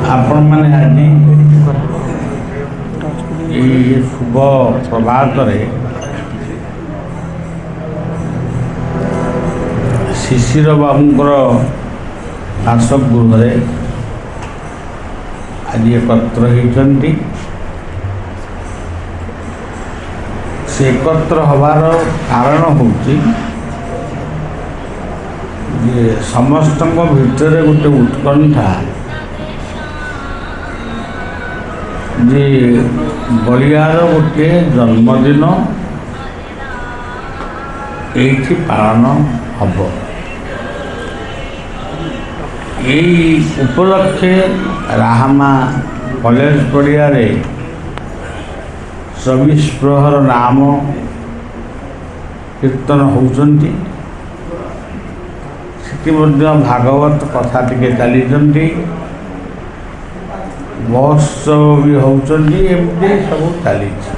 ଆପଣମାନେ ଆଜି ଏହି ଶୁଭ ପ୍ରଭାତରେ ଶିଶିର ବାବୁଙ୍କର ବାସଗୃହରେ ଆଜି ଏକତ୍ର ହୋଇଛନ୍ତି। ସେ ଏକତ୍ର ହେବାର କାରଣ ହେଉଛି ଯେ ସମସ୍ତଙ୍କ ଭିତରେ ଗୋଟେ ଉତ୍କଣ୍ଠା ଯେ ବଳିଆର ଗୋଟିଏ ଜନ୍ମଦିନ ଏଇଠି ପାଳନ ହେବ। ଏହି ଉପଲକ୍ଷେ ରାହାମା କଲେଜ ପଡ଼ିଆରେ 24 ପ୍ରହର ନାମ କୀର୍ତ୍ତନ ହେଉଛନ୍ତି। ସେଠି ମଧ୍ୟ ଭାଗବତ କଥା ଟିକେ ଚାଲିଛନ୍ତି, ମହୋତ୍ସବ ବି ହେଉଛନ୍ତି, ଏମିତି ସବୁ ଚାଲିଛି।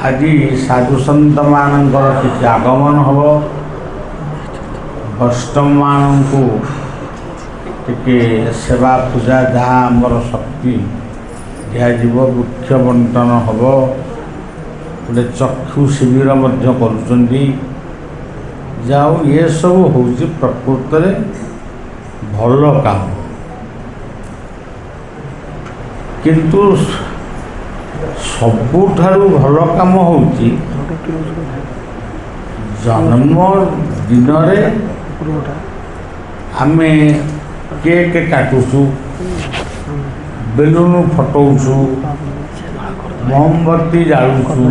ଆଜି ସାଧୁସନ୍ତମାନଙ୍କର କିଛି ଆଗମନ ହେବ, ବୈଷ୍ଣବମାନଙ୍କୁ ଟିକେ ସେବା ପୂଜା ଯାହା ଆମର ଶକ୍ତି ଦିଆଯିବ, ବୃକ୍ଷ ବଣ୍ଟନ ହେବ, ଗୋଟେ ଚକ୍ଷୁ ଶିବିର ମଧ୍ୟ କରୁଛନ୍ତି। ଯାଉ ଏସବୁ ହେଉଛି ପ୍ରକୃତରେ ଭଲ କାମ, କିନ୍ତୁ ସବୁଠାରୁ ଭଲ କାମ ହେଉଛି ଜନ୍ମଦିନରେ ଆମେ କେକ୍ କାଟୁଛୁ, ବେଲୁନ ଫଟଉଛୁ, ମହମବତୀ ଜାଳୁଛୁ।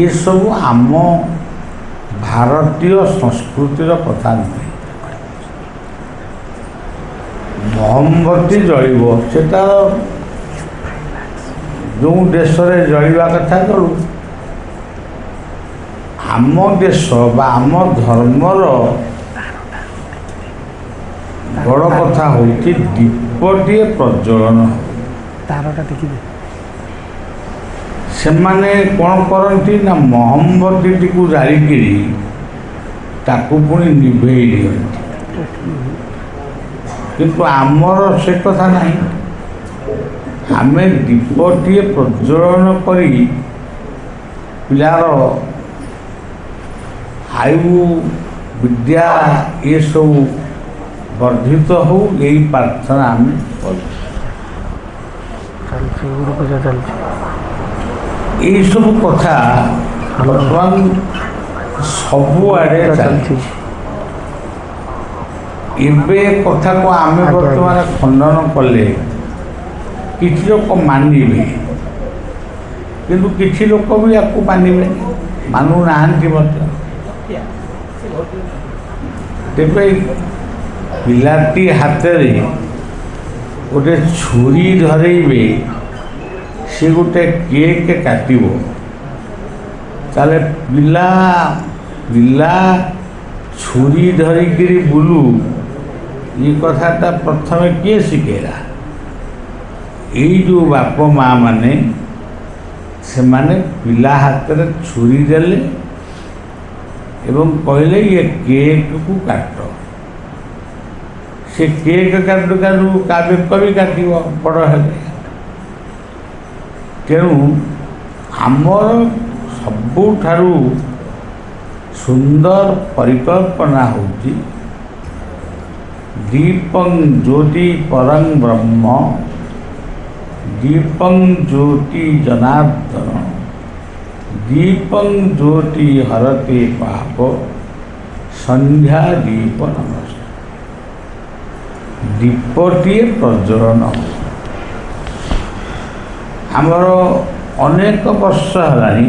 ଏସବୁ ଆମ ଭାରତୀୟ ସଂସ୍କୃତିର କଥା ନୁହେଁ। ମହମବତୀ ଜଳିବ, ସେଟା ଯେଉଁ ଦେଶରେ ଜଳିବା କଥା ଜଳୁ। ଆମ ଦେଶ ବା ଆମ ଧର୍ମର ବଡ଼ କଥା ହେଉଛି ଦୀପଟିଏ ପ୍ରଜ୍ୱଳନ। ସେମାନେ କ'ଣ କରନ୍ତି ନା ମହମବତୀଟିକୁ ଜାଳିକିରି ତାକୁ ପୁଣି ନିଭେଇ ଦିଅନ୍ତି, କିନ୍ତୁ ଆମର ସେ କଥା ନାହିଁ। ଆମେ ଦୀପଟିଏ ପ୍ରଜ୍ୱଳନ କରି ପିଲାର ଆୟୁ ବିଦ୍ୟା ଏସବୁ ବର୍ଦ୍ଧିତ ହଉ, ଏହି ପ୍ରାର୍ଥନା ଆମେ କରୁଛୁ। ଏହିସବୁ କଥା ବର୍ତ୍ତମାନ ସବୁଆଡ଼େ ଚାଲିଛି। ଏବେ କଥାକୁ ଆମେ ବର୍ତ୍ତମାନ ଖଣ୍ଡନ କଲେ କିଛି ଲୋକ ମାନିବେ, କିନ୍ତୁ କିଛି ଲୋକ ବି ୟାକୁ ମାନିବେ, ମାନୁନାହାନ୍ତି ମଧ୍ୟ। ତେବେ ପିଲାଟି ହାତରେ ଗୋଟେ ଛୁରୀ ଧରେଇବେ, ସେ ଗୋଟେ କେକ୍ କାଟିବ, ତାହେଲେ ପିଲା ଛୁରୀ ଧରିକିରି ବୁଲୁ, ଏ କଥାଟା ପ୍ରଥମେ କିଏ ଶିଖେଇଲା? ଏଇ ଯେଉଁ ବାପ ମା ମାନେ, ସେମାନେ ପିଲା ହାତରେ ଛୁରୀ ଦେଲେ ଏବଂ କହିଲେ ଇଏ କେକ୍କୁ କାଟ। ସେ କେକ୍ କାଟୁ କାଟୁ କା ବେକ ବି କାଟିବ ବଡ଼ ହେଲେ। ତେଣୁ ଆମର ସବୁଠାରୁ ସୁନ୍ଦର ପରିକଳ୍ପନା ହେଉଛି ଦୀପଂ ଜ୍ୟୋତି ପରଂ ବ୍ରହ୍ମ, ଦୀପଂ ଜ୍ୟୋତି ଜନାର୍ଦ୍ଦନ, ଦୀପଂ ଜ୍ୟୋତି ହରତେ ପାପ, ସନ୍ଧ୍ୟା ଦୀପ ନମସ୍କାର। ଦୀପଟିଏ ପ୍ରଜ୍ୱଳନ। ଆମର ଅନେକ ବର୍ଷ ହେଲାଣି,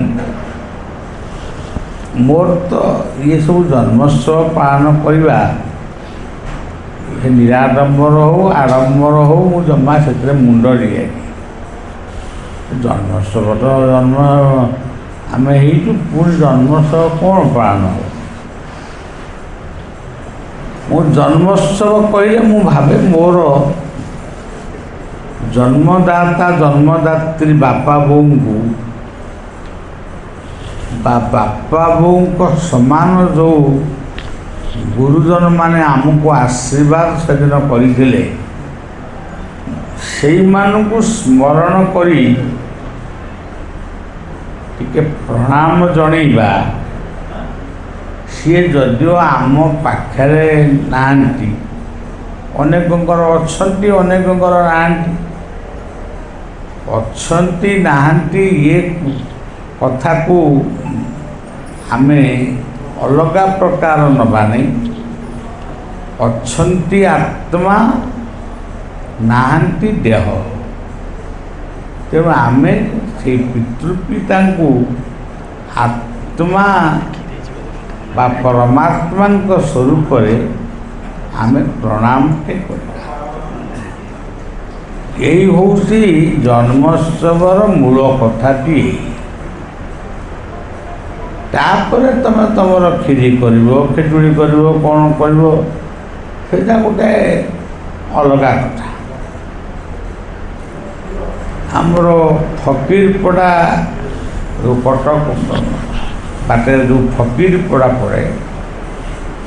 ମୋର ତ ଏସବୁ ଜନ୍ମୋତ୍ସବ ପାଳନ କରିବା ନିରାଡମ୍ବର ହଉ ଆଡ଼ମ୍ବର ହଉ, ମୁଁ ଜମା ସେଥିରେ ମୁଣ୍ଡ ଦିଏନି। ଜନ୍ମୋତ୍ସବ ତ ଆମେ ହେଇଛୁ, ପୁଣି ଜନ୍ମୋତ୍ସବ କ'ଣ ପାଳନ ହେବ? ମୁଁ ଜନ୍ମୋତ୍ସବ କହିଲେ ମୁଁ ଭାବେ ମୋର ଜନ୍ମଦାତା ଜନ୍ମଦାତ୍ରୀ ବାପା ବୋଉଙ୍କୁ ବାପା ବୋଉଙ୍କ ସମାନ ଯେଉଁ ଗୁରୁଜନ ମାନେ ଆମକୁ ଆଶୀର୍ବାଦ ସେଦିନ କରିଥିଲେ, ସେଇମାନଙ୍କୁ ସ୍ମରଣ କରି ଟିକେ ପ୍ରଣାମ ଜଣେଇବା। ସିଏ ଯଦିଓ ଆମ ପାଖରେ ନାହାନ୍ତି, ଅନେକଙ୍କର ଅଛନ୍ତି, ଅନେକଙ୍କର ନାହାନ୍ତି। ଅଛନ୍ତି ନାହାନ୍ତି ଇଏ କଥାକୁ ଆମେ ଅଲଗା ପ୍ରକାର ନେବା ନାହିଁ। ଅଛନ୍ତି ଆତ୍ମା, ନାହାନ୍ତି ଦେହ। ତେଣୁ ଆମେ ସେଇ ପିତୃପିତାଙ୍କୁ ଆତ୍ମା ବା ପରମାତ୍ମାଙ୍କ ସ୍ୱରୂପରେ ଆମେ ପ୍ରଣାମଟେ କରିବା। ଏଇ ହେଉଛି ଜନ୍ମୋତ୍ସବର ମୂଳ କଥାଟି। ତାପରେ ତୁମେ ତୁମର କ୍ଷୀରି କରିବ, ଖେଚୁଡ଼ି କରିବ, କ'ଣ କରିବ, ସେଇଟା ଗୋଟେ ଅଲଗା କଥା। ଆମର ଫକୀରପଡ଼ା ଯେଉଁ କଟକ ବାଟରେ ଯେଉଁ ଫକୀରପଡ଼ା ପଡ଼େ,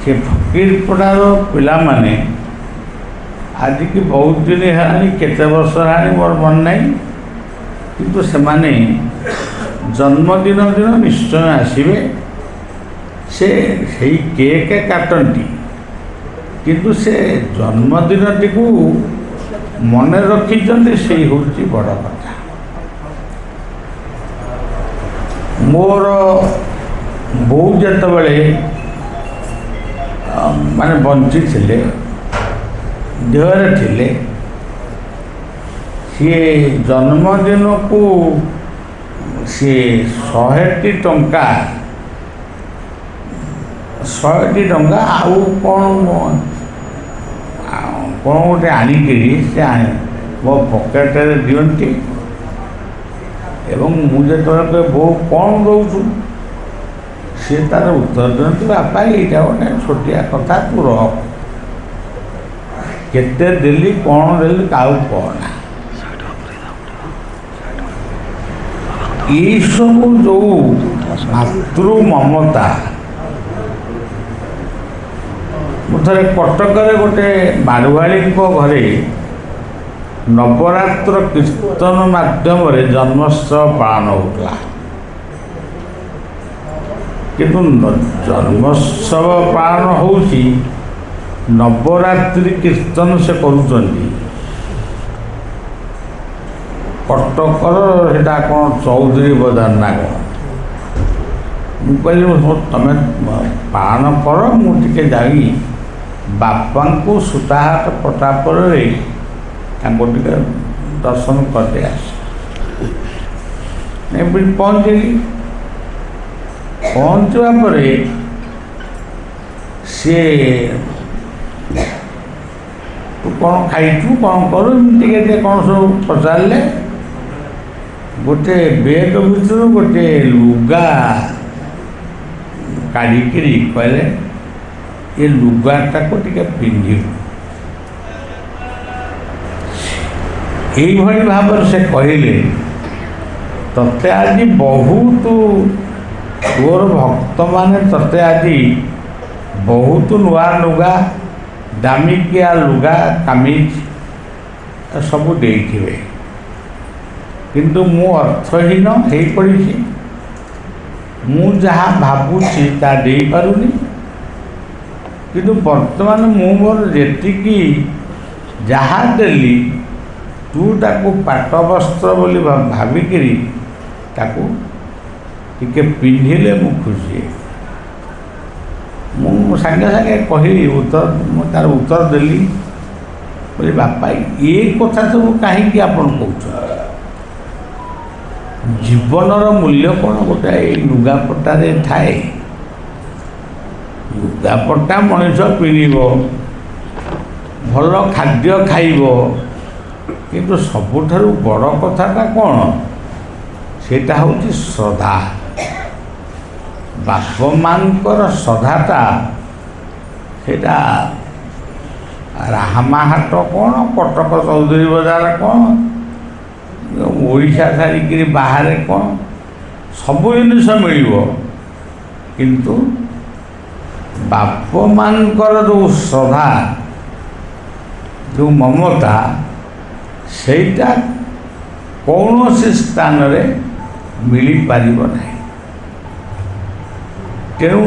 ସେ ଫକୀରପଡ଼ାର ପିଲାମାନେ ଆଜିକି ବହୁତ ଦିନ ହେଲାଣି, କେତେ ବର୍ଷ ହେଲାଣି ମୋର ମନେ ନାହିଁ, କିନ୍ତୁ ସେମାନେ ଜନ୍ମଦିନ ଦିନ ନିଶ୍ଚୟ ଆସିବେ। ସେଇ କେକ୍ କାଟନ୍ତି, କିନ୍ତୁ ସେ ଜନ୍ମଦିନଟିକୁ ମନେ ରଖିଛନ୍ତି, ସେଇ ହେଉଛି ବଡ଼ କଥା। ମୋର ବୋଉ ଯେତେବେଳେ ମାନେ ବଞ୍ଚିଥିଲେ, ଦେହରେ ଥିଲେ, ସିଏ ଜନ୍ମଦିନକୁ ସିଏ 100ଟି ଟଙ୍କା ଆଉ କ'ଣ ଗୋଟେ ଆଣିକିରି ସେ ମୋ ପକେଟରେ ଦିଅନ୍ତି। ଏବଂ ମୁଁ ଯେତେବେଳେ କହେ ବୋଉ କ'ଣ ଦେଉଛୁ, ସିଏ ତା'ର ଉତ୍ତର ଦିଅନ୍ତି, ବାପା ଏଇଟା ଗୋଟେ ଛୋଟିଆ କଥା, ତୁ ରହ, କେତେ ଦେଲି କ'ଣ ଦେଲି କାହାକୁ କହନା। ଏଇସବୁ ଯେଉଁ ମାତୃ ମମତା, ମୁଁ ଥରେ କଟକରେ ଗୋଟେ ମାଡ଼ୁଆଳୀଙ୍କ ଘରେ ନବରାତ୍ର କୀର୍ତ୍ତନ ମାଧ୍ୟମରେ ଜନ୍ମୋତ୍ସବ ପାଳନ ହେଉଥିଲା। କିନ୍ତୁ ଜନ୍ମୋତ୍ସବ ପାଳନ ହେଉଛି, ନବରାତ୍ରି କୀର୍ତ୍ତନ ସେ କରୁଛନ୍ତି। କଟକର ସେଇଟା କ'ଣ ଚୌଧୁରୀ ବଜାର ନା କ'ଣ। ମୁଁ କହିଲି ତମେ ପାଳନ କର, ମୁଁ ଟିକେ ଯାଇ ବାପାଙ୍କୁ ସୂତାହାଟ ପଟାପରେ ତାଙ୍କୁ ଟିକେ ଦର୍ଶନ କରିଦେଇ ଆସେ। ଏମିତି ପହଞ୍ଚିଲି। ପହଞ୍ଚିବା ପରେ ସିଏ ତୁ କ'ଣ ଖାଇଛୁ, କ'ଣ କରୁ, ଏମିତି ଟିକେ କ'ଣ ସବୁ ପଚାରିଲେ। ଗୋଟେ ବେଗ ଭିତରୁ ଗୋଟେ ଲୁଗା କାଢ଼ିକିରି କହିଲେ, ଏ ଲୁଗାଟାକୁ ଟିକେ ପିନ୍ଧିବୁ। ଏଇଭଳି ଭାବରେ ସେ କହିଲେ, ତତେ ଆଜି ବହୁତ, ତୋର ଭକ୍ତମାନେ ତତେ ଆଜି ବହୁତ ନୂଆ ଲୁଗା, ଦାମିକିଆ ଲୁଗା, କାମିଜ ସବୁ ଦେଇଥିବେ, କିନ୍ତୁ ମୁଁ ଅର୍ଥହୀନ ହେଇପଡ଼ିଛି। ମୁଁ ଯାହା ଭାବୁଛି ତାହା ଦେଇପାରୁନି, କିନ୍ତୁ ବର୍ତ୍ତମାନ ମୁଁ ମୋର ଯେତିକି ଯାହା ଦେଲି, ତୁ ତାକୁ ପାଟ ବସ୍ତ୍ର ବୋଲି ଭାବିକିରି ତାକୁ ଟିକେ ପିନ୍ଧିଲେ ମୁଁ ଖୁସି। ମୁଁ ସାଙ୍ଗେ ସାଙ୍ଗେ କହିଲି, ମୁଁ ତାର ଉତ୍ତର ଦେଲି, କହିଲି ବାପା ଏ କଥା ସବୁ କାହିଁକି ଆପଣ କହୁଛନ୍ତି? ଜୀବନର ମୂଲ୍ୟ କ'ଣ ଗୋଟେ ଏଇ ଲୁଗାପଟାରେ ଥାଏ? ଲୁଗାପଟା ମଣିଷ ପିନ୍ଧିବ, ଭଲ ଖାଦ୍ୟ ଖାଇବ, କିନ୍ତୁ ସବୁଠାରୁ ବଡ଼ କଥାଟା କ'ଣ? ସେଇଟା ହେଉଛି ଶ୍ରଦ୍ଧା। ବାପ ମାଙ୍କର ଶ୍ରଦ୍ଧାଟା, ସେଇଟା ରାହାମାହାଟ କ'ଣ, କଟକ ଚୌଧୁରୀ ବଜାର କ'ଣ, ଓଡ଼ିଶା ଛାଡ଼ିକିରି ବାହାରେ କ'ଣ, ସବୁ ଜିନିଷ ମିଳିବ, କିନ୍ତୁ ବାପମାନଙ୍କର ଯେଉଁ ଶ୍ରଦ୍ଧା, ଯେଉଁ ମମତା, ସେଇଟା କୌଣସି ସ୍ଥାନରେ ମିଳିପାରିବ ନାହିଁ। ତେଣୁ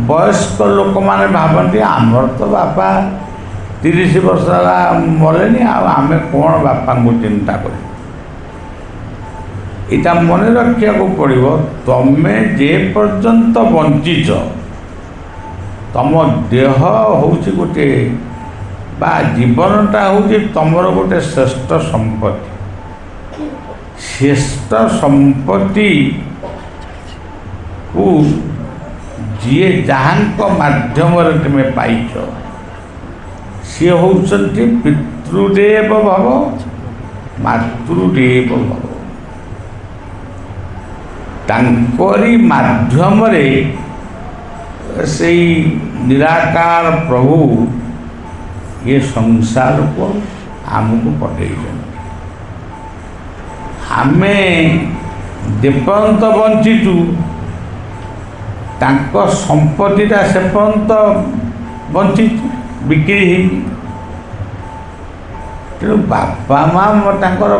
ବୟସ୍କ ଲୋକମାନେ ଭାବନ୍ତି ଆମର ତ ବାପା 30 ବର୍ଷ ହେଲା ମଲେନି, ଆଉ ଆମେ କ'ଣ ବାପାଙ୍କୁ ଚିନ୍ତା କରିବୁ। ଏଇଟା ମନେ ରଖିବାକୁ ପଡ଼ିବ। ତମେ ଯେ ପର୍ଯ୍ୟନ୍ତ ବଞ୍ଚିଛ, ତମ ଦେହ ହେଉଛି ଗୋଟେ ବା ଜୀବନଟା ହେଉଛି ତୁମର ଗୋଟେ ଶ୍ରେଷ୍ଠ ସମ୍ପତ୍ତି। ଶ୍ରେଷ୍ଠ ସମ୍ପତ୍ତିକୁ ଯିଏ ଯାହାଙ୍କ ମାଧ୍ୟମରେ ତୁମେ ପାଇଛ, ସିଏ ହେଉଛନ୍ତି ପିତୃଦେବ ଭବ ମାତୃଦେବ ଭବ। ତାଙ୍କରି ମାଧ୍ୟମରେ ସେଇ ନିରାକାର ପ୍ରଭୁ ଏ ସଂସାରକୁ ଆମକୁ ପଠେଇଛନ୍ତି। ଆମେ ଯେପର୍ଯ୍ୟନ୍ତ ବଞ୍ଚିଛୁ, ତାଙ୍କ ସମ୍ପତ୍ତିଟା ସେପର୍ଯ୍ୟନ୍ତ ବଞ୍ଚିଛୁ, ବିକ୍ରି ହେଇନି। ତେଣୁ ବାପା ମା ତାଙ୍କର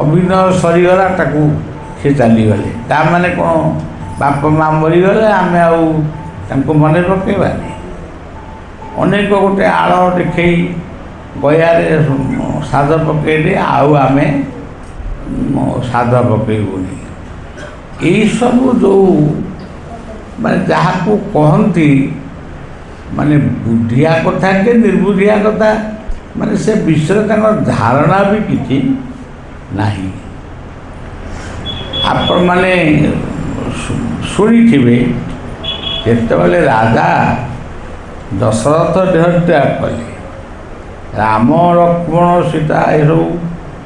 ଅଭିନୟ ସରିଗଲା, ତାକୁ ସେ ଚାଲିଗଲେ। ତା'ମାନେ କ'ଣ ବାପା ମା ମରିଗଲେ ଆମେ ଆଉ ତାଙ୍କୁ ମନେ ପକାଇବାନି? ଅନେକ ଗୋଟେ ଆଳ ଦେଖେଇ ଗୟାରେ ସାଦ ପକାଇଲେ ଆଉ ଆମେ ସାଦ ପକାଇବୁନି। ଏଇସବୁ ଯେଉଁ ମାନେ ଯାହାକୁ କହନ୍ତି ମାନେ ବୁଦ୍ଧିଆ କଥା କି ନିର୍ବୁଦ୍ଧିଆ କଥା, ମାନେ ସେ ବିଷୟରେ ତାଙ୍କର ଧାରଣା ବି କିଛି ନାହିଁ। ଆପଣମାନେ ଶୁଣିଥିବେ ଯେତେବେଳେ ରାଜା ଦଶରଥ ଦେହତ୍ୟାଗ କଲେ, ରାମ ଲକ୍ଷ୍ମଣ ସୀତା ଏସବୁ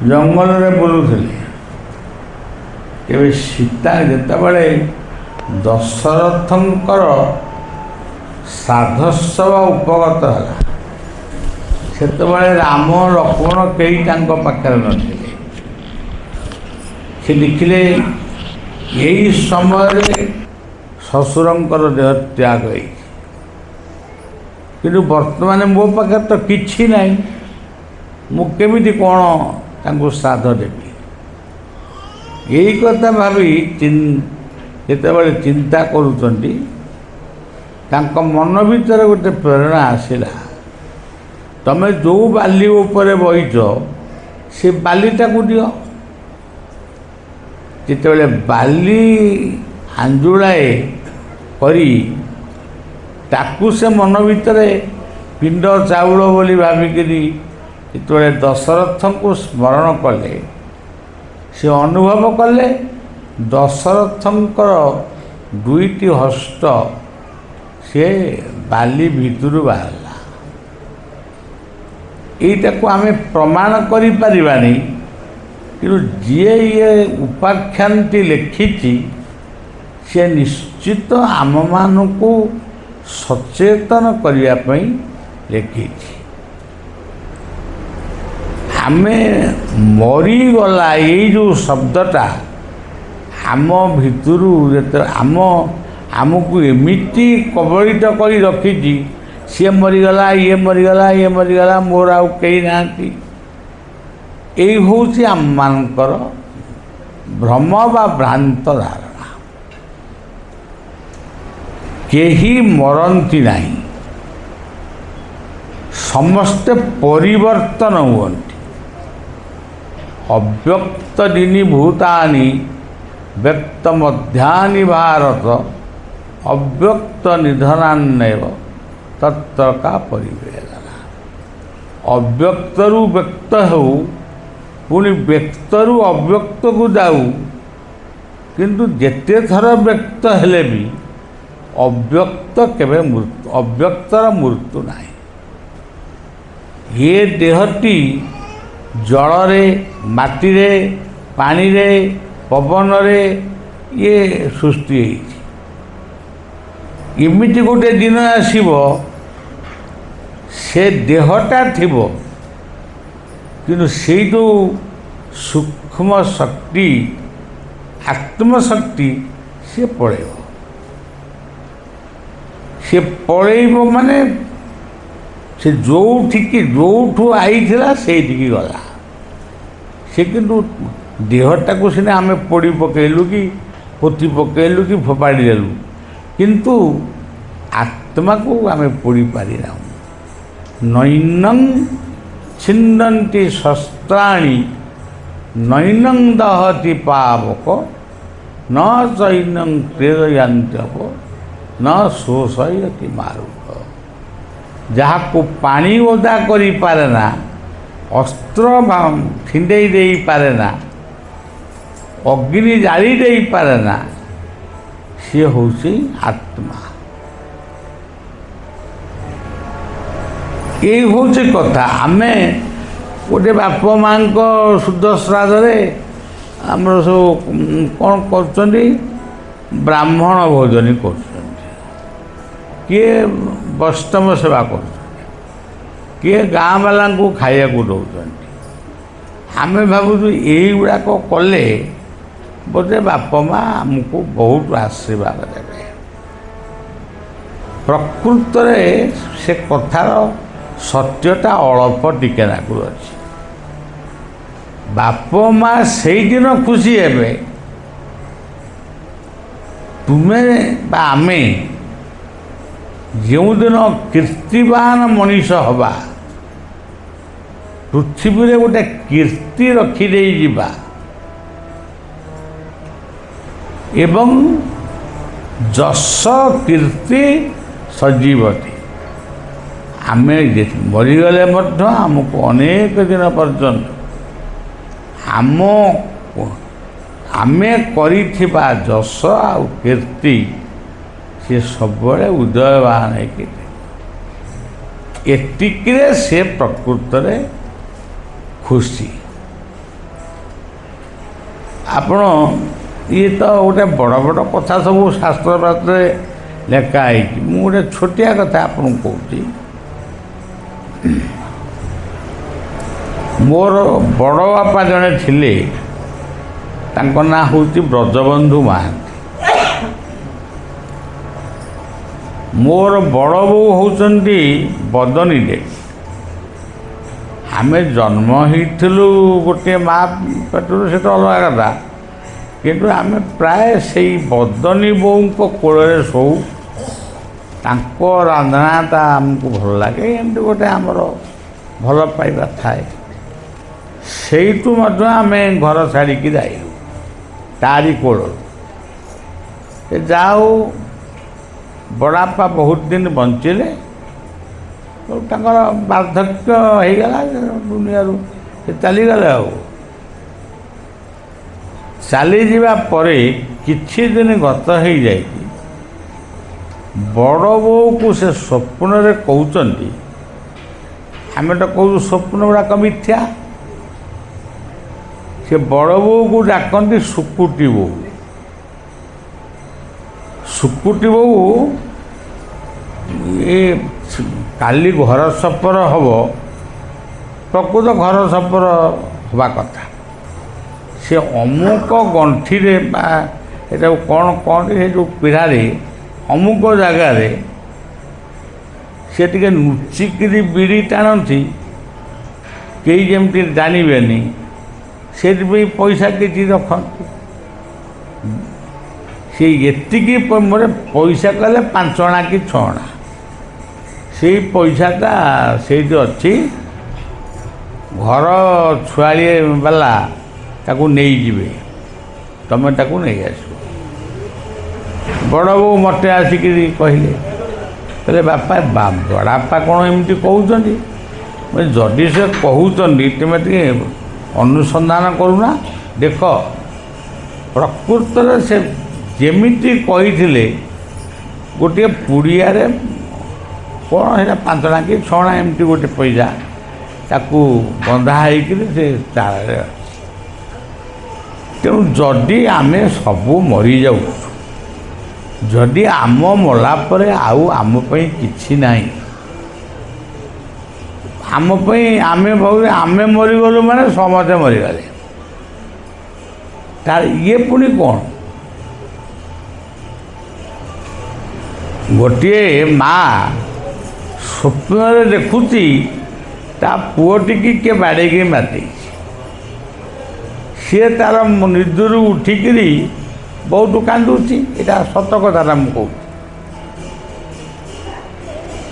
ଜଙ୍ଗଲରେ ବୁଲୁଥିଲେ। ତେବେ ସୀତା ଯେତେବେଳେ ଦଶରଥଙ୍କର ଶ୍ରାଦ୍ଧୋତ୍ସବ ଉପଗତ ହେଲା, ସେତେବେଳେ ରାମ ଲକ୍ଷ୍ମଣ କେହି ତାଙ୍କ ପାଖରେ ନଥିଲେ। ସେ ଦେଖିଲେ ଏହି ସମୟରେ ଶ୍ୱଶୁରଙ୍କର ଦେହତ୍ୟାଗ ହେଇଛି, କିନ୍ତୁ ବର୍ତ୍ତମାନ ମୋ ପାଖରେ ତ କିଛି ନାହିଁ, ମୁଁ କେମିତି କ'ଣ ତାଙ୍କୁ ଶ୍ରାଦ୍ଧ ଦେବି? ଏଇ କଥା ଭାବି ଯେତେବେଳେ ଚିନ୍ତା କରୁଛନ୍ତି, ତାଙ୍କ ମନ ଭିତରେ ଗୋଟେ ପ୍ରେରଣା ଆସିଲା, ତମେ ଯେଉଁ ବାଲି ଉପରେ ବହିଛ ସେ ବାଲିଟାକୁ ଦିଅ। ଯେତେବେଳେ ବାଲି ଆଞ୍ଜୁଳାଏ କରି ତାକୁ ସେ ମନ ଭିତରେ ପିଣ୍ଡ ଚାଉଳ ବୋଲି ଭାବିକିରି ଯେତେବେଳେ ଦଶରଥଙ୍କୁ ସ୍ମରଣ କଲେ, ସେ ଅନୁଭବ କଲେ ଦଶରଥଙ୍କର ଦୁଇଟି ହସ୍ତ ସେ ବାଲି ଭିତରୁ ବାହାରିଲା। ଏଇଟାକୁ ଆମେ ପ୍ରମାଣ କରିପାରିବାନି, କିନ୍ତୁ ଯିଏ ଇଏ ଉପାଖ୍ୟାନଟି ଲେଖିଛି ସେ ନିଶ୍ଚିତ ଆମମାନଙ୍କୁ ସଚେତନ କରିବା ପାଇଁ ଲେଖିଛି। ଆମେ ମରିଗଲା ଏଇ ଯେଉଁ ଶବ୍ଦଟା ଆମ ଭିତରୁ ଆମକୁ ଏମିତି କବଳିତ କରି ରଖିଛି, ସିଏ ମରିଗଲା, ଇଏ ମରିଗଲା, ଇଏ ମରିଗଲା, ମୋର ଆଉ କେହି ନାହାନ୍ତି। ଏଇ ହେଉଛି ଆମମାନଙ୍କର ଭ୍ରମ ବା ଭ୍ରାନ୍ତ ଧାରଣା। କେହି ମରନ୍ତି ନାହିଁ, ସମସ୍ତେ ପରିବର୍ତ୍ତନ ହୁଅନ୍ତି। ଅବ୍ୟକ୍ତ ଦିନି ଭୂତାନି ବ୍ୟକ୍ତ ମଧ୍ୟାନି ଭାରତ ଅବ୍ୟକ୍ତ ନିଧନାନ୍ନୈବ ତତ୍ର କା ପରିବେଦନା। ଅବ୍ୟକ୍ତରୁ ବ୍ୟକ୍ତ ହେଉ, ପୁଣି ବ୍ୟକ୍ତରୁ ଅବ୍ୟକ୍ତକୁ ଯାଉ, କିନ୍ତୁ ଯେତେ ଥର ବ୍ୟକ୍ତ ହେଲେ ବି ଅବ୍ୟକ୍ତର ମୃତ୍ୟୁ ନାହିଁ। ଏ ଦେହଟି ଜଳରେ, ମାଟିରେ, ପାଣିରେ, ପବନରେ ଇଏ ସୃଷ୍ଟି ହେଇଛି। ଏମିତି ଗୋଟେ ଦିନ ଆସିବ, ସେ ଦେହଟା ଥିବ, କିନ୍ତୁ ସେଇ ଯେଉଁ ସୂକ୍ଷ୍ମ ଶକ୍ତି, ଆତ୍ମଶକ୍ତି, ସିଏ ପଳେଇବ। ସେ ପଳେଇବ ମାନେ ସେ ଯୋଉଠୁ ଆଇଥିଲା ସେଇଠିକି ଗଲା। ସେ କିନ୍ତୁ ଦେହଟାକୁ ସିନା ଆମେ ପୋଡ଼ି ପକାଇଲୁ କି ପୋତି ପକାଇଲୁ କି ଫୋପାଡ଼ି ଦେଲୁ, କିନ୍ତୁ ଆତ୍ମାକୁ ଆମେ ପୋଡ଼ି ପାରିନାହୁଁ। ନୈନଂ ଛିନ୍ଦନ୍ତି ଶସ୍ତ୍ରାଣି ନୈନଂ ଦହତି ପାବକ ନ ଚୈନଂ ପ୍ରେରୟାନ୍ତ୍ୟପ ନ ଶୋଷୟତି ମାରୁତ। ଯାହାକୁ ପାଣି ଓଦା କରିପାରେ ନା, ଅସ୍ତ୍ର ଛିଣ୍ଡେଇ ଦେଇପାରେ ନା, ଅଗ୍ନି ଜାଳି ଦେଇପାରେ ନା, ସିଏ ହେଉଛି ଆତ୍ମା। ଏଇ ହେଉଛି କଥା। ଆମେ ଗୋଟେ ବାପ ମାଆଙ୍କ ଶୁଦ୍ଧ ଶ୍ରାଦ୍ଧରେ ଆମର ସବୁ କ'ଣ କରୁଛନ୍ତି, ବ୍ରାହ୍ମଣ ଭୋଜନୀ କରୁଛନ୍ତି, କିଏ ବୈଷ୍ଣବ ସେବା କରୁଛନ୍ତି, କିଏ ଗାଁ ବାଲାଙ୍କୁ ଖାଇବାକୁ ଦେଉଛନ୍ତି। ଆମେ ଭାବୁଛୁ ଏଇଗୁଡ଼ାକ କଲେ ବୋଧେ ବାପ ମାଆ ଆମକୁ ବହୁତ ଆଶୀର୍ବାଦ ଦେବେ। ପ୍ରକୃତରେ ସେ କଥାର ସତ୍ୟତା ଅଳ୍ପ ଟିକେ ନାଗୁରୁ ଅଛି। ବାପ ମାଆ ସେଇଦିନ ଖୁସି ହେବେ, ତୁମେ ବା ଆମେ ଯେଉଁଦିନ କୀର୍ତ୍ତିବାନ ମଣିଷ ହେବା, ପୃଥିବୀରେ ଗୋଟେ କୀର୍ତ୍ତି ରଖିଦେଇ ଯିବା ଏବଂ ଯଶ କୀର୍ତ୍ତି ସଜୀବତି। ଆମେ ମରିଗଲେ ମଧ୍ୟ ଆମକୁ ଅନେକ ଦିନ ପର୍ଯ୍ୟନ୍ତ ଆମେ କରିଥିବା ଯଶ ଆଉ କୀର୍ତ୍ତି ସେ ସବୁବେଳେ ଉଦୟବାନ ହେଇକି ଏତିକିରେ ସେ ପ୍ରକୃତରେ ଖୁସି। ଆପଣ ଇଏ ତ ଗୋଟେ ବଡ଼ ବଡ଼ କଥା ସବୁ ଶାସ୍ତ୍ରବାତ୍ରରେ ଲେଖା ହେଇଛି। ମୁଁ ଗୋଟେ ଛୋଟିଆ କଥା ଆପଣଙ୍କୁ କହୁଛି। ମୋର ବଡ଼ ବାପା ଜଣେ ଥିଲେ, ତାଙ୍କ ନାଁ ହେଉଛି ବ୍ରଜବନ୍ଧୁ ମହାନ୍ତି। ମୋର ବଡ଼ ବୋଉ ହେଉଛନ୍ତି ବଦନୀ ଦେବୀ। ଆମେ ଜନ୍ମ ହେଇଥିଲୁ ଗୋଟିଏ ମା ପେଟରୁ, ସେଟା ଅଲଗା କଥା, କିନ୍ତୁ ଆମେ ପ୍ରାୟ ସେଇ ବଦନୀ ବୋଉଙ୍କ କୋଳରେ ଶୋଉ। ତାଙ୍କ ରାନ୍ଧଣାଟା ଆମକୁ ଭଲ ଲାଗେ, ଏମିତି ଗୋଟେ ଆମର ଭଲ ପାଇବା ଥାଏ। ସେଇଠୁ ମଧ୍ୟ ଆମେ ଘର ଛାଡ଼ିକି ଯାଇଲୁ ତାରି କୋଳରୁ। ଯାହା ହଉ ବଡ଼ବାପା ବହୁତ ଦିନ ବଞ୍ଚିଲେ, ତାଙ୍କର ବାର୍ଦ୍ଧକ୍ୟ ହେଇଗଲା, ଦୁନିଆରୁ ସେ ଚାଲିଗଲେ। ଆଉ ଚାଲିଯିବା ପରେ କିଛି ଦିନ ଗତ ହେଇଯାଇଛି, ବଡ଼ ବୋଉକୁ ସେ ସ୍ୱପ୍ନରେ କହୁଛନ୍ତି, ଆମେ ତ କହୁଛୁ ସ୍ୱପ୍ନ ଗୁଡ଼ାକ ମିଥ୍ୟା, ସେ ବଡ଼ ବୋଉକୁ ଡାକନ୍ତି ଶୁକୁଟି ବୋଉ। ଶୁକୁଟି ବୋଉ, ଏ କାଲି ଘର ସଫର ହେବ, ପ୍ରକୃତ ଘର ସଫର ହେବା କଥା। ସେ ଅମୁକ ଗଣ୍ଠିରେ ବା ଏଟାକୁ କ'ଣ କହନ୍ତି, ସେ ଯେଉଁ ପିଢ଼ାରେ ଅମୁକ ଜାଗାରେ ସେ ଟିକେ ଲୁଚିକିରି ବିଡ଼ି ଟାଣନ୍ତି, କେହି ଯେମିତି ଜାଣିବେନି, ସେଥିପାଇଁ ପଇସା କିଛି ରଖନ୍ତି। ସେ ଏତିକି ମୋର ପଇସା କଲେ 5 ଅଣା କି 6 ଅଣା, ସେଇ ପଇସାଟା ସେଇଠି ଅଛି, ଘର ଛୁଆଳି ବାଲା ତାକୁ ନେଇଯିବେ, ତମେ ତାକୁ ନେଇ ଆସିବ। ବଡ଼ ବୋଉ ମୋତେ ଆସିକିରି କହିଲେ ବାପା, ବଡ଼ବାପା କ'ଣ ଏମିତି କହୁଛନ୍ତି? ଯଦି ସେ କହୁଛନ୍ତି ତୁମେ ଟିକେ ଅନୁସନ୍ଧାନ କରୁନା, ଦେଖ ପ୍ରକୃତରେ ସେ ଯେମିତି କହିଥିଲେ, ଗୋଟିଏ ପୁଡ଼ିଆରେ କ'ଣ ସେଇଟା 5 ଅଣା କି 6 ଅଣା ଏମିତି ଗୋଟେ ପଇସା ତାକୁ ବନ୍ଧା ହେଇକିରି ସେ ଚାଳରେ ଅଛି। ତେଣୁ ଯଦି ଆମେ ସବୁ ମରିଯାଉଛୁ, ଯଦି ଆମ ମଲା ପରେ ଆଉ ଆମ ପାଇଁ କିଛି ନାହିଁ, ଆମ ପାଇଁ ଆମେ ଭାବୁ ଆମେ ମରିଗଲୁ ମାନେ ସମସ୍ତେ ମରିଗଲେ, ତାର ଇଏ ପୁଣି କ'ଣ? ଗୋଟିଏ ମା ସ୍ୱପ୍ନରେ ଦେଖୁଛି ତା ପୁଅଟିକି କିଏ ବାଡ଼େଇକି ମାରିଦେଇଛି। ସିଏ ତାର ନିଦରୁ ଉଠିକିରି ବହୁତ କାନ୍ଦୁଛି। ଏଇଟା ସତ କଥାଟା ମୁଁ କହୁଛି।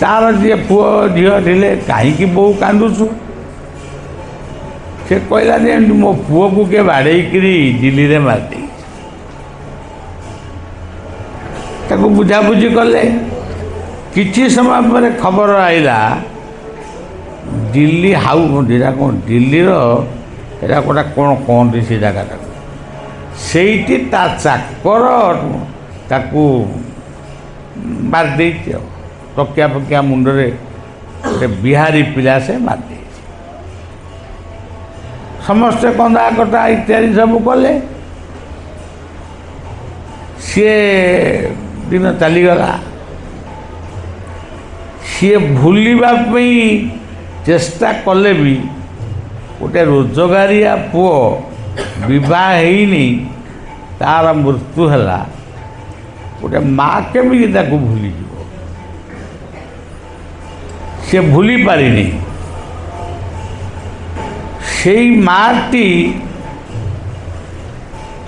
ତାର ଯିଏ ପୁଅ ଝିଅ ଥିଲେ କାହିଁକି ବୋଉ କାନ୍ଦୁଛୁ? ସେ କହିଲା ଯେ ମୋ ପୁଅକୁ କିଏ ବାଡ଼େଇକିରି ଦିଲ୍ଲୀରେ ମାରିଦେଇଛି। ତାକୁ ବୁଝାବୁଝି କଲେ। କିଛି ସମୟ ପରେ ଖବର ଆସିଲା ଦିଲ୍ଲୀ ଏଇଟା କ'ଣ ଦିଲ୍ଲୀର ଏଇଟା ଗୋଟେ କ'ଣ କହନ୍ତି ସେ ଜାଗାଟାକୁ, ସେଇଠି ତା ଚାକର ତାକୁ ମାରିଦେଇଛି। ଆଉ ତକିଆ ଫକିଆ ମୁଣ୍ଡରେ ଗୋଟେ ବିହାରୀ ପିଲା ସେ ମାରିଦେଇଛି। ସମସ୍ତେ କନ୍ଦା କଟା ଇତ୍ୟାଦି ସବୁ କଲେ। ସିଏ ଦିନ ଚାଲିଗଲା। ସିଏ ଭୁଲିବା ପାଇଁ ଚେଷ୍ଟା କଲେ ବି ଗୋଟେ ରୋଜଗାରିଆ ପୁଅ ବିବାହ ହେଇନି, ତାର ମୃତ୍ୟୁ ହେଲା, ଗୋଟେ ମା କେମିତି ତାକୁ ଭୁଲିଯିବ? ସେ ଭୁଲି ପାରିନି। ସେଇ ମାଟି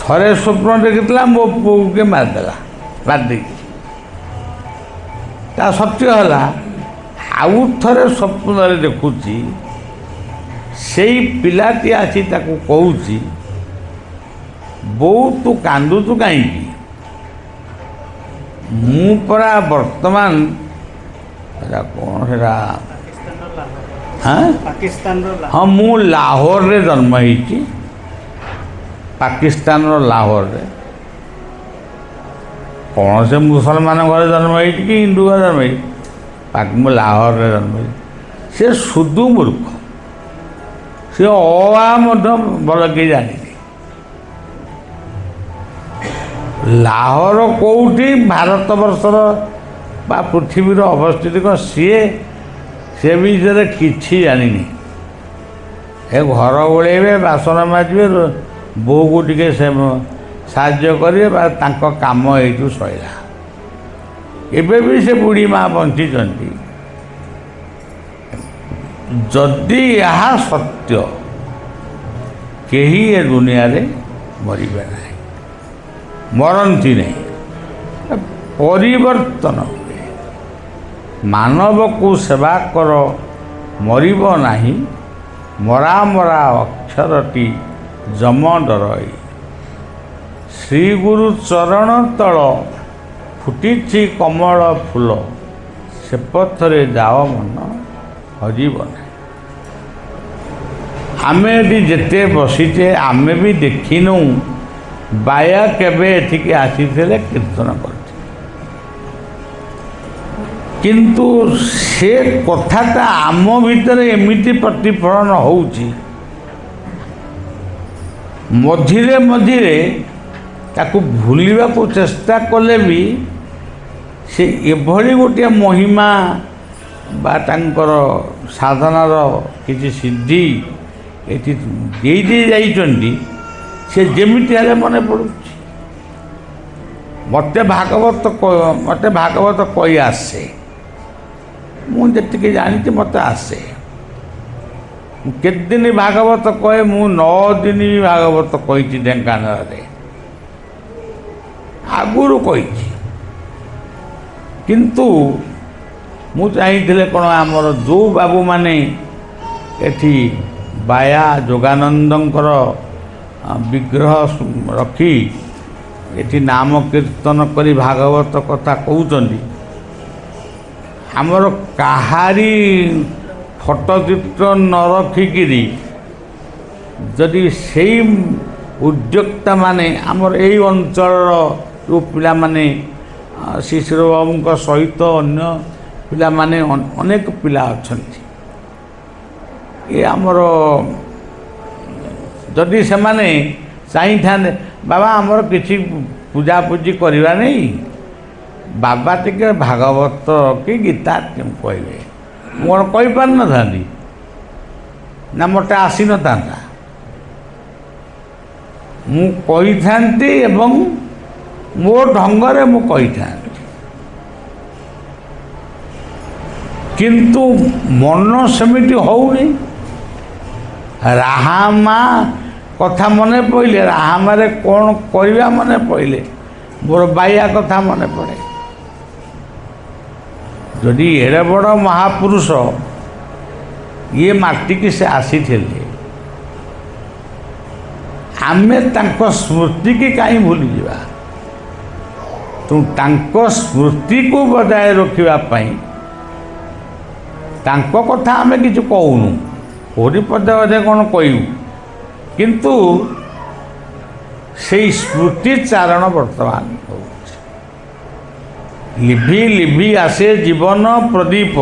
ଥରେ ସ୍ୱପ୍ନ ଦେଖିଥିଲା ମୋ ପୁଅକୁ କିଏ ମାରିଦେଇଛି। ତା ସତ୍ୟ ହେଲା। ଆଉ ଥରେ ସ୍ୱପ୍ନରେ ଦେଖୁଛି ସେଇ ପିଲାଟି ଆସି ତାକୁ କହୁଛି, ବୋଉ ତୁ କାନ୍ଦୁଛୁ କାହିଁକି? ମୁଁ ପରା ବର୍ତ୍ତମାନ ସେଟା କ'ଣ ସେଟା ହଁ ମୁଁ ଲାହୋରରେ ଜନ୍ମ ହେଇଛି। ପାକିସ୍ତାନର ଲାହୋରରେ। କ'ଣ ସେ ମୁସଲମାନ ଘରେ ଜନ୍ମ ହେଇଛି କି ହିନ୍ଦୁ ଘରେ ଜନ୍ମ ହେଇଛି? ମୁଁ ଲାହୋରରେ ଜନ୍ମ ହେଇଛି। ସେ ସୁଦୁ ମୂର୍ଖ। ସେ ମଧ୍ୟ ଭଲ କେହି ଜାଣିନି। ଲାହୋର କେଉଁଠି ଭାରତବର୍ଷର ବା ପୃଥିବୀର ଅବସ୍ଥିତି କ'ଣ ସେ ବିଷୟରେ କିଛି ଜାଣିନି। ଏ ଘର ଓଳେଇବେ, ବାସନ ମାଜିବେ, ବୋଉକୁ ଟିକେ ସେ ସାହାଯ୍ୟ କରିବେ, ବା ତାଙ୍କ କାମ ଏଇଠୁ ସଇଲା। ଏବେ ବି ସେ ବୁଢ଼ୀ ମା ବଞ୍ଚିଛନ୍ତି। ଯଦି ଏହା ସତ୍ୟ, କେହି ଏ ଦୁନିଆରେ ମରିବେ ନାହିଁ, ମରନ୍ତି ନାହିଁ, ପରିବର୍ତ୍ତନ ହୁଏ। ମାନବକୁ ସେବା କର, ମରିବ ନାହିଁ, ମରା ମରା ଅକ୍ଷରଟି ଯମ ଡରଇ। ଶ୍ରୀ ଗୁରୁ ଚରଣ ତଳ ଫୁଟିଛି କମଳ ଫୁଲ, ସେ ପଥରେ ଯାଅ ମନ ହଜିବ ନାହିଁ। ଆମେ ଏଠି ଯେତେ ବସିଛେ ଆମେ ବି ଦେଖିନୁ ବାୟା କେବେ ଏଠିକି ଆସିଥିଲେ କୀର୍ତ୍ତନ କରିଥିଲେ। କିନ୍ତୁ ସେ କଥାଟା ଆମ ଭିତରେ ଏମିତି ପ୍ରତିଫଳନ ହେଉଛି, ମଝିରେ ମଝିରେ ତାକୁ ଭୁଲିବାକୁ ଚେଷ୍ଟା କଲେ ବି ସେ ଏଭଳି ଗୋଟିଏ ମହିମା ବା ତାଙ୍କର ସାଧନାର କିଛି ସିଦ୍ଧି ଏଠି ଦେଇ ଯାଇଛନ୍ତି, ସେ ଯେମିତି ହେଲେ ମନେ ପଡ଼ୁଛି। ମୋତେ ଭାଗବତ କହି ଆସେ। ମୁଁ ଯେତିକି ଜାଣିଛି ମୋତେ ଆସେ। ମୁଁ କେତେ ଦିନ ଭାଗବତ କହେ? ମୁଁ 9 ଦିନ ଭାଗବତ କହିଛି ଢେଙ୍କାନାଳରେ, ଆଗରୁ କହିଛି। କିନ୍ତୁ ମୁଁ ଚାହିଁଥିଲେ କ'ଣ, ଆମର ଯେଉଁ ବାବୁମାନେ ଏଠି ବାୟା ଯୋଗାନନ୍ଦଙ୍କର ବିଗ୍ରହ ରଖି ଏଠି ନାମ କୀର୍ତ୍ତନ କରି ଭାଗବତ କଥା କହୁଛନ୍ତି, ଆମର କାହାରି ଫଟୋଚିତ୍ର ନ ରଖିକିରି ଯଦି ସେଇ ଉଦ୍ୟୋକ୍ତାମାନେ ଆମର ଏଇ ଅଞ୍ଚଳର ଯେଉଁ ପିଲାମାନେ ଶିଶିର ବାବୁଙ୍କ ସହିତ ଅନ୍ୟ ପିଲାମାନେ ଅନେକ ପିଲା ଅଛନ୍ତି, ଏ ଆମର ଯଦି ସେମାନେ ଚାହିଁଥାନ୍ତେ, ବାବା ଆମର କିଛି ପୂଜାପୂଜି କରିବା ନେଇ, ବାବା ଟିକେ ଭାଗବତ କି ଗୀତା କହିବେ, ମୁଁ କ'ଣ କହିପାରିନଥାନ୍ତି ନା? ମୋତେ ଆସିନଥାନ୍ତା? ମୁଁ କହିଥାନ୍ତି ଏବଂ ମୋ ଢଙ୍ଗରେ ମୁଁ କହିଥାନ୍ତି। କିନ୍ତୁ ମନ ସେମିତି ହେଉନି। ରାହାମା କଥା ମନେ ପଡ଼ିଲେ, ରାହାମାରେ କ'ଣ କରିବା ମନେ ପଡ଼ିଲେ ମୋର ବାଇଆ କଥା ମନେ ପଡ଼େ। ଯଦି ଏଡ଼େ ବଡ଼ ମହାପୁରୁଷ ଇଏ ମାଟିକି ସେ ଆସିଥିଲେ, ଆମେ ତାଙ୍କ ସ୍ମୃତିକି କାହିଁ ଭୁଲିଯିବା? ତେଣୁ ତାଙ୍କ ସ୍ମୃତିକୁ ବଜାୟ ରଖିବା ପାଇଁ ତାଙ୍କ କଥା ଆମେ କିଛି କହୁନୁ, କୋଉଠି ପଦେ ଅଧେ କ'ଣ କହିବୁ, କିନ୍ତୁ ସେଇ ସ୍ମୃତି ଚାରଣ ବର୍ତ୍ତମାନ ହେଉଛି। ଲିଭି ଲିଭି ଆସେ ଜୀବନ ପ୍ରଦୀପ,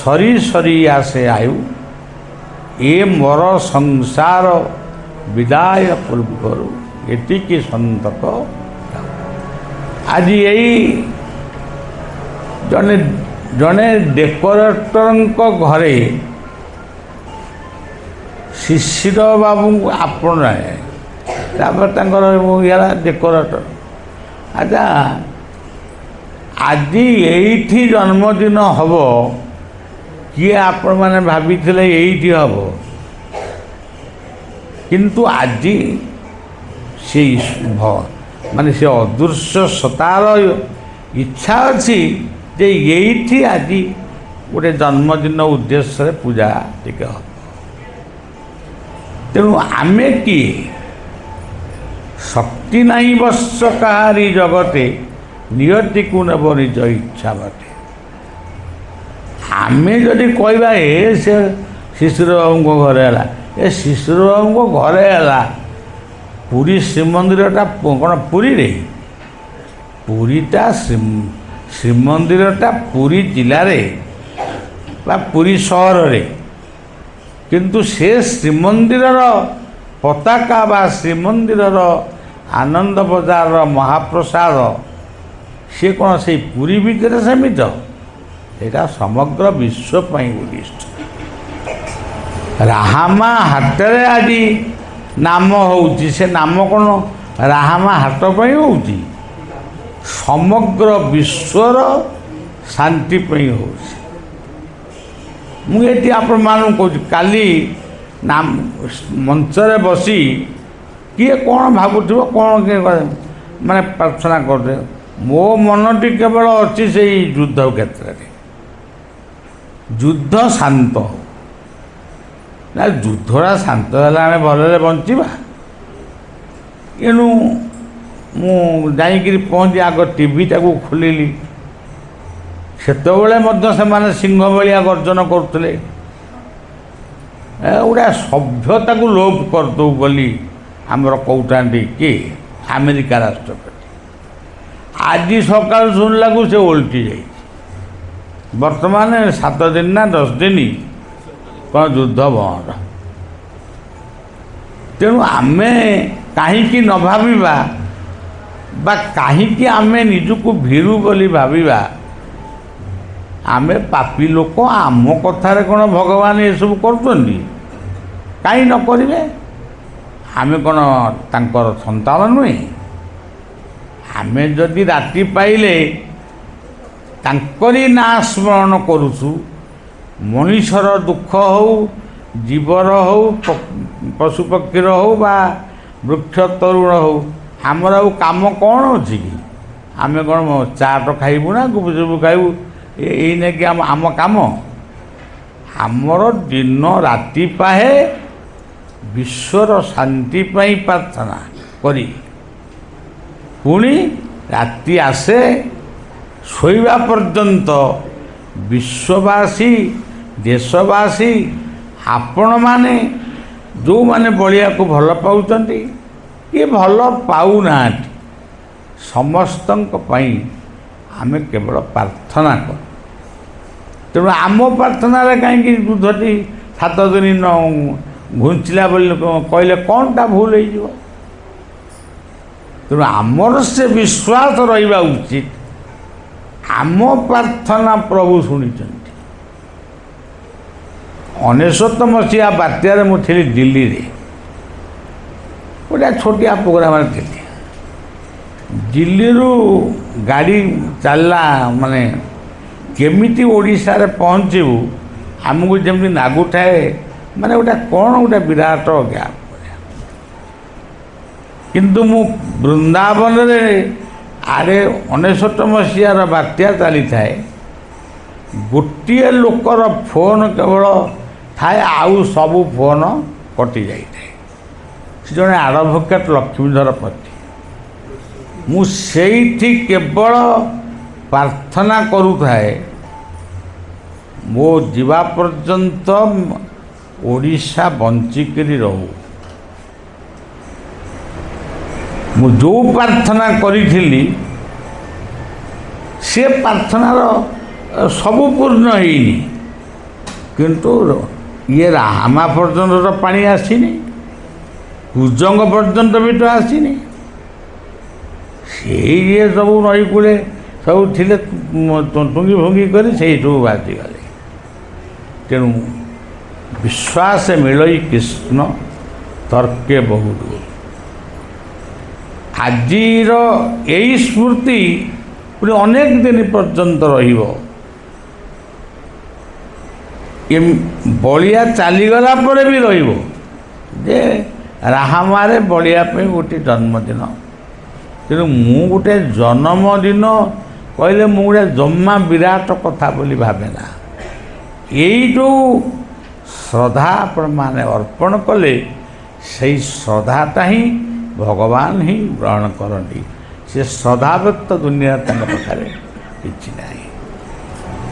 ସରି ସରି ଆସେ ଆୟୁ, ଏ ମୋର ସଂସାର ବିଦାୟ ପୂର୍ବରୁ ଏତିକି ସନ୍ତକ। ଆଜି ଏଇ ଜଣେ ଡେକୋରେଟରଙ୍କ ଘରେ ଶିଶିର ବାବୁଙ୍କୁ ଆପଣାଏ, ତାପରେ ତାଙ୍କର ହେଲା ଡେକୋରେଟର। ଆଚ୍ଛା, ଆଜି ଏଇଠି ଜନ୍ମଦିନ ହେବ, କିଏ ଆପଣମାନେ ଭାବିଥିଲେ ଏଇଠି ହେବ? କିନ୍ତୁ ଆଜି ସେଇ ମାନେ ସେ ଅଦୃଶ୍ୟ ସତାର ଇଚ୍ଛା ଅଛି ଯେ ଏଇଠି ଆଜି ଗୋଟେ ଜନ୍ମଦିନ ଉଦ୍ଦେଶ୍ୟରେ ପୂଜା ଟିକେ ହେବ। ତେଣୁ ଆମେ କିଏ? ଶକ୍ତି ନାହିଁ ବଶ୍ୟ କାହାରି ଜଗତେ, ନିୟତିକୁ ନେବ ନିଜ ଇଚ୍ଛା ବାଟେ। ଆମେ ଯଦି କହିବା ସେ ଶିଶିର ବାବୁଙ୍କ ଘରେ ହେଲା, ଏ ଶିଶିର ବାବୁଙ୍କ ଘରେ ହେଲା, ପୁରୀ ଶ୍ରୀମନ୍ଦିରଟା କ'ଣ ପୁରୀରେ? ପୁରୀଟା ଶ୍ରୀମନ୍ଦିରଟା ପୁରୀ ଜିଲ୍ଲାରେ ବା ପୁରୀ ସହରରେ, କିନ୍ତୁ ସେ ଶ୍ରୀମନ୍ଦିରର ପତାକା ବା ଶ୍ରୀମନ୍ଦିରର ଆନନ୍ଦ ବଜାରର ମହାପ୍ରସାଦ ସେ କ'ଣ ସେଇ ପୁରୀ ଭିତରେ ସୀମିତ? ଏଇଟା ସମଗ୍ର ବିଶ୍ୱ ପାଇଁ ଉଦ୍ଦିଷ୍ଟ। ରାହାମା ହାଟରେ ଆଜି ନାମ ହେଉଛି, ସେ ନାମ କ'ଣ ରାହାମା ହାଟ ପାଇଁ ହେଉଛି? ସମଗ୍ର ବିଶ୍ୱର ଶାନ୍ତି ପାଇଁ ହେଉଛି। ମୁଁ ଏଠି ଆପଣମାନଙ୍କୁ କହୁଛି, କାଲି ମଞ୍ଚରେ ବସି କିଏ କ'ଣ ଭାବୁଥିବ, କ'ଣ କିଏ ମାନେ ପ୍ରାର୍ଥନା କରୁଥିବ। ମୋ ମନଟି କେବଳ ଅଛି ସେଇ ଯୁଦ୍ଧ କ୍ଷେତ୍ରରେ। ଯୁଦ୍ଧ ଶାନ୍ତ ନା, ଯୁଦ୍ଧଟା ଶାନ୍ତ ହେଲେ ଆମେ ଭଲରେ ବଞ୍ଚିବା। ଏଣୁ ମୁଁ ଯାଇକିରି ପହଞ୍ଚି ଆଗ ଟିଭିଟାକୁ ଖୋଲିଲି, ସେତେବେଳେ ମଧ୍ୟ ସେମାନେ ସିଂହ ଭଳିଆ ଗର୍ଜନ କରୁଥିଲେ। ଗୋଟେ ସଭ୍ୟତାକୁ ଲୋପ କରିଦେଉ ବୋଲି ଆମର କହୁଥାନ୍ତି କିଏ? ଆମେରିକା ରାଷ୍ଟ୍ରପତି। ଆଜି ସକାଳୁ ଶୁଣିଲାକୁ ସେ ଓଲଟି ଯାଇଛି। ବର୍ତ୍ତମାନ 7 ଦିନ ନା 10 ଦିନ କ'ଣ ଯୁଦ୍ଧ ବନ୍ଦ। ତେଣୁ ଆମେ କାହିଁକି ନ ଭାବିବା ବା କାହିଁକି ଆମେ ନିଜକୁ ଭୀରୁ ବୋଲି ଭାବିବା? ଆମେ ପାପୀ ଲୋକ, ଆମ କଥାରେ କ'ଣ ଭଗବାନ ଏସବୁ କରୁଛନ୍ତି? କାହିଁ ନ କରିବେ? ଆମେ କ'ଣ ତାଙ୍କର ସନ୍ତାନ ନୁହେଁ? ଆମେ ଯଦି ରାତି ପାଇଲେ ତାଙ୍କରି ନାଁ ସ୍ମରଣ କରୁଛୁ, ମଣିଷର ଦୁଃଖ ହେଉ, ଜୀବର ହେଉ, ପଶୁପକ୍ଷୀର ହେଉ ବା ବୃକ୍ଷ ତରୁଣ ହେଉ, ଆମର ଆଉ କାମ କ'ଣ ଅଛି କି? ଆମେ କ'ଣ ଚାଟ ଖାଇବୁ ନା ଗୁପଚୁପ ଖାଇବୁ? ଏଇ ନେଇକି ଆମ କାମ। ଆମର ଦିନ ରାତି ପାହେ ବିଶ୍ୱର ଶାନ୍ତି ପାଇଁ ପ୍ରାର୍ଥନା କରି, ପୁଣି ରାତି ଆସେ ଶୋଇବା ପର୍ଯ୍ୟନ୍ତ ବିଶ୍ୱବାସୀ, ଦେଶବାସୀ, ଆପଣମାନେ ଯେଉଁମାନେ ବଳିବାକୁ ଭଲ ପାଉଛନ୍ତି କି ଭଲ ପାଉନାହାନ୍ତି, ସମସ୍ତଙ୍କ ପାଇଁ ଆମେ କେବଳ ପ୍ରାର୍ଥନା କରୁ। ତେଣୁ ଆମ ପ୍ରାର୍ଥନାରେ କାହିଁକି ଯୁଦ୍ଧଟି 7 ଦିନ ଘୁଞ୍ଚିଲା ବୋଲି କହିଲେ କ'ଣଟା ଭୁଲ ହେଇଯିବ? ତେଣୁ ଆମର ସେ ବିଶ୍ୱାସ ରହିବା ଉଚିତ, ଆମ ପ୍ରାର୍ଥନା ପ୍ରଭୁ ଶୁଣିଛନ୍ତି। 1999 ମସିହା ବାତ୍ୟାରେ ମୁଁ ଥିଲି ଦିଲ୍ଲୀରେ, ଗୋଟେ ଛୋଟିଆ ପ୍ରୋଗ୍ରାମରେ ଥିଲି। ଦିଲ୍ଲୀରୁ ଗାଡ଼ି ଚାଲିଲା, ମାନେ କେମିତି ଓଡ଼ିଶାରେ ପହଞ୍ଚିବୁ ଆମକୁ ଯେମିତି ଲାଗୁଥାଏ ମାନେ ଗୋଟେ କ'ଣ ଗୋଟେ ବିରାଟ ଗ୍ୟାପ୍ ଭଳିଆ। କିନ୍ତୁ ମୁଁ ବୃନ୍ଦାବନରେ ଆଡ଼େ 19 ମସିହାର ବାତ୍ୟା ଚାଲିଥାଏ, ଗୋଟିଏ ଲୋକର ଫୋନ୍ କେବଳ ଥାଏ, ଆଉ ସବୁ ଫୋନ୍ କଟି ଯାଇଥାଏ। ସେ ଜଣେ ଆଡ଼ଭୋକେଟ୍ ଲକ୍ଷ୍ମୀଧର ପତି। ମୁଁ ସେଇଠି କେବଳ ପ୍ରାର୍ଥନା କରୁଥାଏ, ମୋ ଯିବା ପର୍ଯ୍ୟନ୍ତ ଓଡ଼ିଶା ବଞ୍ଚିକିରି ରହୁ। ମୁଁ ଯେଉଁ ପ୍ରାର୍ଥନା କରିଥିଲି ସେ ପ୍ରାର୍ଥନାର ସବୁ ପୂର୍ଣ୍ଣ ହେଇନି, କିନ୍ତୁ ଇଏ ରାହାମା ପର୍ଯ୍ୟନ୍ତ ତ ପାଣି ଆସିନି, କୁଜଙ୍ଗ ପର୍ଯ୍ୟନ୍ତ ବି ତ ଆସିନି। ସେଇ ଇଏ ସବୁ ନଈ କୂଳେ ସବୁ ଥିଲେ ଟୁଙ୍ଗି ଭୁଙ୍ଗି କରି ସେଇ ସବୁ ବାଜିଗଲେ। ତେଣୁ ବିଶ୍ୱାସ ମିଳଇ କୃଷ୍ଣ ତର୍କେ ବହୁ ଦୂର। ଆଜିର ଏଇ ସ୍ମୃତି ପୁଣି ଅନେକ ଦିନ ପର୍ଯ୍ୟନ୍ତ ରହିବ। ଏ ବଳିଆ ଚାଲିଗଲା ପରେ ବି ରହିବ ଯେ ରାହାମାରେ ବଳିଆ ପାଇଁ ଗୋଟିଏ ଜନ୍ମଦିନ। ତେଣୁ ମୁଁ ଗୋଟେ ଜନ୍ମଦିନ କହିଲେ ମୁଁ ଗୋଟେ ଜମା ବିରାଟ କଥା ବୋଲି ଭାବେ ନା। ଏଇ ଯେଉଁ ଶ୍ରଦ୍ଧା ଆପଣମାନେ ଅର୍ପଣ କଲେ ସେଇ ଶ୍ରଦ୍ଧାଟା ହିଁ ଭଗବାନ ହିଁ ଗ୍ରହଣ କରନ୍ତି। ସେ ଶ୍ରଦ୍ଧା ବ୍ୟକ୍ତ ଦୁନିଆରେ ତାଙ୍କ ପାଖରେ କିଛି ନାହିଁ।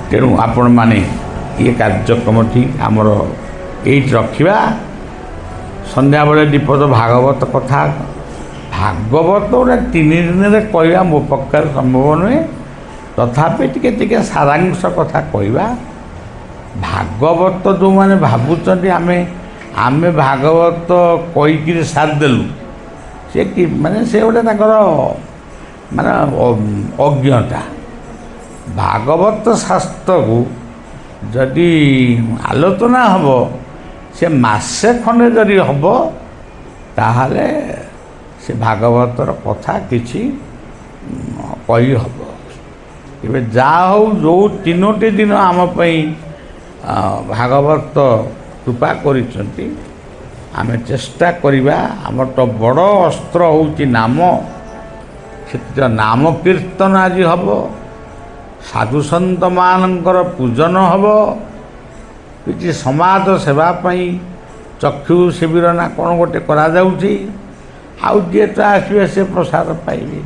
ତେଣୁ ଆପଣମାନେ ଏ କାର୍ଯ୍ୟକ୍ରମଟି ଆମର ଏଇଠି ରଖିବା। ସନ୍ଧ୍ୟାବେଳେ ଦୀପଦ ଭାଗବତ କଥା, ଭାଗବତ ଗୋଟେ 3 ଦିନରେ କହିବା ମୋ ପକ୍ଷରେ ସମ୍ଭବ ନୁହେଁ, ତଥାପି ଟିକେ ଟିକେ ସାରାଂଶ କଥା କହିବା। ଭାଗବତ ଯେଉଁମାନେ ଭାବୁଛନ୍ତି ଆମେ ଭାଗବତ କହିକିରି ସାରିଦେଲୁ, ସେ କି ମାନେ ସେ ଗୋଟେ ତାଙ୍କର ମାନେ ଅଜ୍ଞତା। ଭାଗବତ ଶାସ୍ତ୍ରକୁ ଯଦି ଆଲୋଚନା ହେବ, ସେ ମାସେ ଖଣ୍ଡେ ଯଦି ହେବ, ତାହେଲେ ସେ ଭାଗବତର କଥା କିଛି କହିହେବ। ଏବେ ଯାହା ହଉ ଯେଉଁ 3ଟି ଦିନ ଆମ ପାଇଁ ଭାଗବତ କୃପା କରିଛନ୍ତି, ଆମେ ଚେଷ୍ଟା କରିବା। ଆମର ତ ବଡ଼ ଅସ୍ତ୍ର ହେଉଛି ନାମ। ସେଥିରେ ନାମ କୀର୍ତ୍ତନ ଆଜି ହେବ, ସାଧୁସନ୍ତମାନଙ୍କର ପୂଜନ ହେବ, କିଛି ସମାଜ ସେବା ପାଇଁ ଚକ୍ଷୁ ଶିବିର ନା କ'ଣ ଗୋଟେ କରାଯାଉଛି। ଆଉ ଯିଏ ତ ଆସିବେ ସେ ପ୍ରସାଦ ପାଇବେ।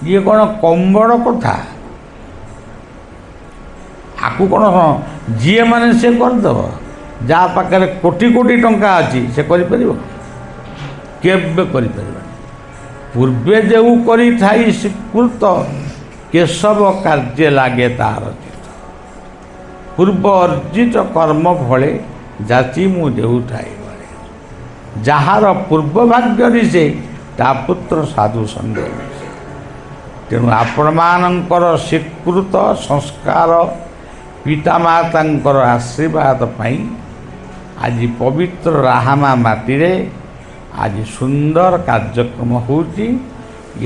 ଇଏ କ'ଣ କମ୍ ବଡ଼ କଥା? ଆକୁ କ'ଣ ଯିଏ ମାନେ ସେ କରିଦେବ? ଯାହା ପାଖରେ କୋଟି କୋଟି ଟଙ୍କା ଅଛି ସେ କରିପାରିବ? କେବେ କରିପାରିବନି। ପୂର୍ବେ ଯେଉଁ କରିଥାଇ ସ୍ୱୀକୃତ, କେଶବ କାର୍ଯ୍ୟ ଲାଗେ ତାହାର ଚିତ୍ତ। ପୂର୍ବ ଅର୍ଜିତ କର୍ମ ଫଳେ ଯାଚି ମୁଁ ଦେଉଥାଏ ବଳେ। ଯାହାର ପୂର୍ବ ଭାଗ୍ୟ ଦିଶେ ତା ପୁତ୍ର ସାଧୁ ସଙ୍ଗ ମିଶେ। ତେଣୁ ଆପଣମାନଙ୍କର ସ୍ୱୀକୃତ ସଂସ୍କାର, ପିତାମାତାଙ୍କର ଆଶୀର୍ବାଦ ପାଇଁ ଆଜି ପବିତ୍ର ରାହାମା ମାଟିରେ ଆଜି ସୁନ୍ଦର କାର୍ଯ୍ୟକ୍ରମ ହେଉଛି।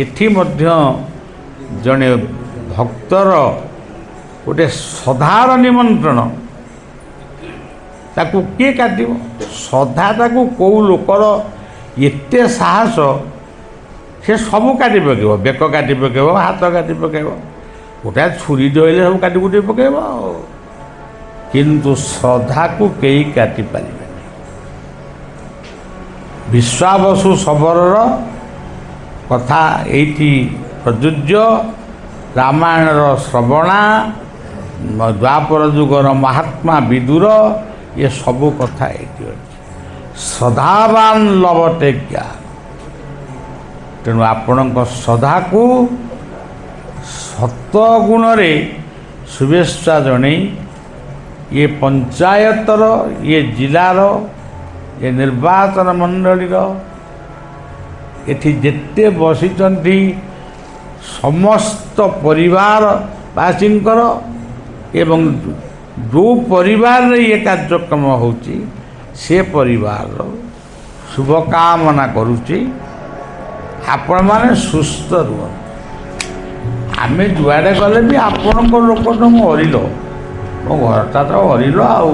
ଏଠି ମଧ୍ୟ ଜଣେ ଭକ୍ତର ଗୋଟେ ଶ୍ରଦ୍ଧାର ନିମନ୍ତ୍ରଣ, ତାକୁ କିଏ କାଟିବ? ଶ୍ରଦ୍ଧାଟାକୁ କେଉଁ ଲୋକର ଏତେ ସାହସ, ସେ ସବୁ କାଟି ପକାଇବ। ବେକ କାଟି ପକାଇବ, ହାତ କାଟି ପକାଇବ, ଗୋଟେ ଛୁରୀ ଧଇଲେ ସବୁ କାଟି କୁଟି ପକାଇବ। କିନ୍ତୁ ଶ୍ରଦ୍ଧାକୁ କେହି କାଟିପାରିବେନି। ବିଶ୍ୱାବସୁ ଶବରର କଥା ଏଇଠି ପ୍ରଯୁଜ୍ୟ। ରାମାୟଣର ଶ୍ରବଣା, ଦ୍ୱାପର ଯୁଗର ମହାତ୍ମା ବିଦୁର, ଏ ସବୁ କଥା ଏଇଠି ଅଛି। ଶ୍ରଦ୍ଧାବାନ ଲଭତେ ଜ୍ଞାନ। ତେଣୁ ଆପଣଙ୍କ ଶ୍ରଦ୍ଧାକୁ ସତ୍ୱଗୁଣରେ ଶୁଭେଚ୍ଛା ଜଣେଇ ଇଏ ପଞ୍ଚାୟତର, ଇଏ ଜିଲ୍ଲାର, ଏ ନିର୍ବାଚନ ମଣ୍ଡଳୀର ଏଠି ଯେତେ ବସିଛନ୍ତି ସମସ୍ତ ପରିବାରବାସୀଙ୍କର ଏବଂ ଯେଉଁ ପରିବାରରେ ଇଏ କାର୍ଯ୍ୟକ୍ରମ ହେଉଛି ସେ ପରିବାରର ଶୁଭକାମନା କରୁଛି। ଆପଣମାନେ ସୁସ୍ଥ ରୁହନ୍ତୁ। ଆମେ ଯୁଆଡ଼େ ଗଲେ ବି ଆପଣଙ୍କ ଲୋକ ତ ମୁଁ ଅରିଲ, ମୋ ଘରଟା ତ ଅରିଲ ଆଉ,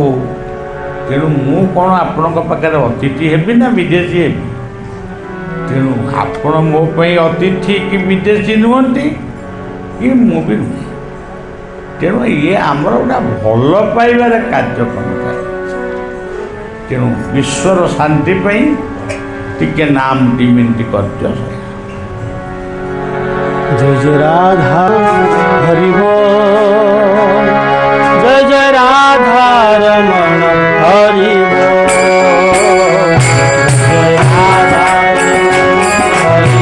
ତେଣୁ ମୁଁ କ'ଣ ଆପଣଙ୍କ ପାଖରେ ଅତିଥି ହେବି ନା ବିଦେଶୀ ହେବି? ତେଣୁ ଆପଣ ମୋ ପାଇଁ ଅତିଥି କି ବିଦେଶୀ ନୁହନ୍ତି କି ମୁଁ ବି ନୁହେଁ। ତେଣୁ ଇଏ ଆମର ଗୋଟେ ଭଲ ପାଇବାର କାର୍ଯ୍ୟକ୍ରମ ଚାଲିଛି। ତେଣୁ ବିଶ୍ୱର ଶାନ୍ତି ପାଇଁ ଟିକେ ନାମ ଦି ମିନିଟ୍ କରିଦିଅ। जय जय राधा हरि बोल, जय जय राधा रमण हरि बोल, जय राधा हरि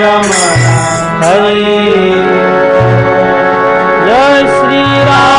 रमण हरि, जय श्री राम।